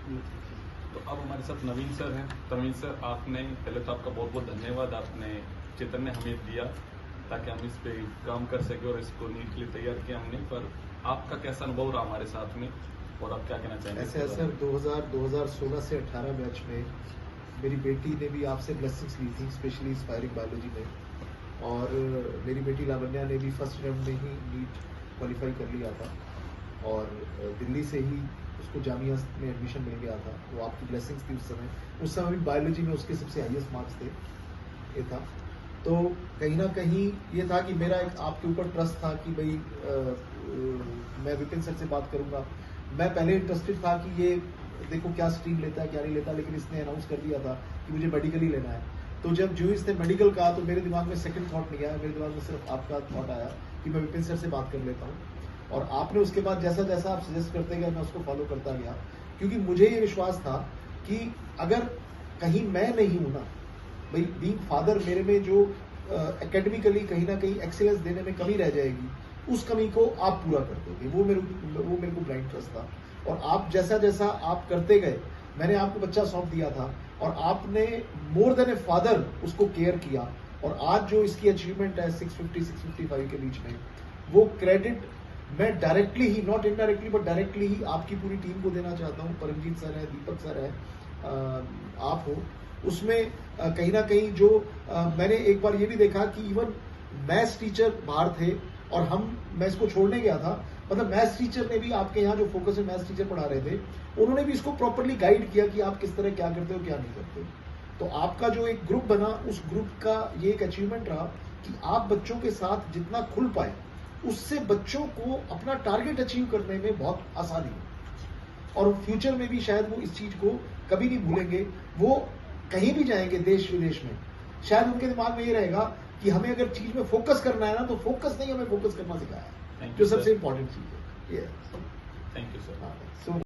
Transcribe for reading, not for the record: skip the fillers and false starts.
तो अब हमारे साथ नवीन सर हैं। नवीन सर, आपने पहले तो आपका बहुत बहुत धन्यवाद, आपने चैतन्य हमें दिया ताकि हम इस पे काम कर सके और इसको नीटली तैयार किया हमने। पर आपका कैसा अनुभव रहा हमारे साथ में और आप क्या कहना चाहेंगे? ऐसे सर 2016 से 18 बैच में मेरी बेटी ने भी आपसे ब्लेसिंग्स ली थी, स्पेशली इंस्पायरिंग बायोलॉजी में। और मेरी बेटी लावण्या ने भी फर्स्ट राउंड में ही नीट क्वालिफाई कर लिया था और दिल्ली से ही उसको जामिया में एडमिशन मिल गया था। वो आपकी ब्लेसिंग्स थी उस समय भी बायोलॉजी में उसके सबसे हाईएस्ट मार्क्स थे, ये था। तो कहीं ना कहीं ये था कि मेरा एक आपके ऊपर ट्रस्ट था कि भाई मैं विपिन सर से बात करूंगा। मैं पहले इंटरेस्टेड था कि ये देखो क्या स्ट्रीम लेता है क्या नहीं लेता, लेकिन इसने अनाउंस कर दिया था कि मुझे मेडिकल ही लेना है। तो जब जो इसने मेडिकल कहा तो मेरे दिमाग में सेकंड थॉट नहीं आया, मेरे दिमाग में सिर्फ आपका थॉट आया कि मैं विपिन सर से बात कर लेता हूँ। और आपने उसके बाद जैसा जैसा आप सजेस्ट करते गए मैं उसको फॉलो करता गया, क्योंकि मुझे ये विश्वास था कि अगर कहीं मैं नहीं हूं ना, भाई बीइंग फादर मेरे में जो एकेडमिकली कहीं ना कहीं एक्सीलेंस देने में कमी रह जाएगी, उस कमी को आप पूरा कर दोगे। वो मेरे को ब्लाइंड ट्रस्ट था। और आप जैसा जैसा आप करते गए, मैंने आपको बच्चा सौंप दिया था और आपने मोर देन ए फादर उसको केयर किया। और आज जो इसकी अचीवमेंट है 650-655 के बीच में, वो क्रेडिट मैं डायरेक्टली ही, नॉट इनडायरेक्टली बट डायरेक्टली ही आपकी पूरी टीम को देना चाहता हूँ। परमजीत सर है, दीपक सर है, आप हो उसमें। कहीं ना कहीं जो मैंने एक बार ये भी देखा कि इवन मैथ्स टीचर बाहर थे और मैं इसको छोड़ने गया था, मतलब मैथ्स टीचर ने भी, आपके यहाँ जो फोकस है मैथ्स टीचर पढ़ा रहे थे, उन्होंने भी इसको प्रॉपरली गाइड किया कि आप किस तरह क्या करते हो क्या नहीं करते हो। तो आपका जो एक ग्रुप बना, उस ग्रुप का ये एक अचीवमेंट रहा कि आप बच्चों के साथ जितना खुल पाए, उससे बच्चों को अपना टारगेट अचीव करने में बहुत आसानी हो। और फ्यूचर में भी शायद वो इस चीज को कभी नहीं भूलेंगे। वो कहीं भी जाएंगे देश विदेश में, शायद उनके दिमाग में ये रहेगा कि हमें अगर चीज में फोकस करना है ना, तो फोकस नहीं, हमें फोकस करना सिखाया है, जो सबसे इंपॉर्टेंट चीज है। Thank you sir. सो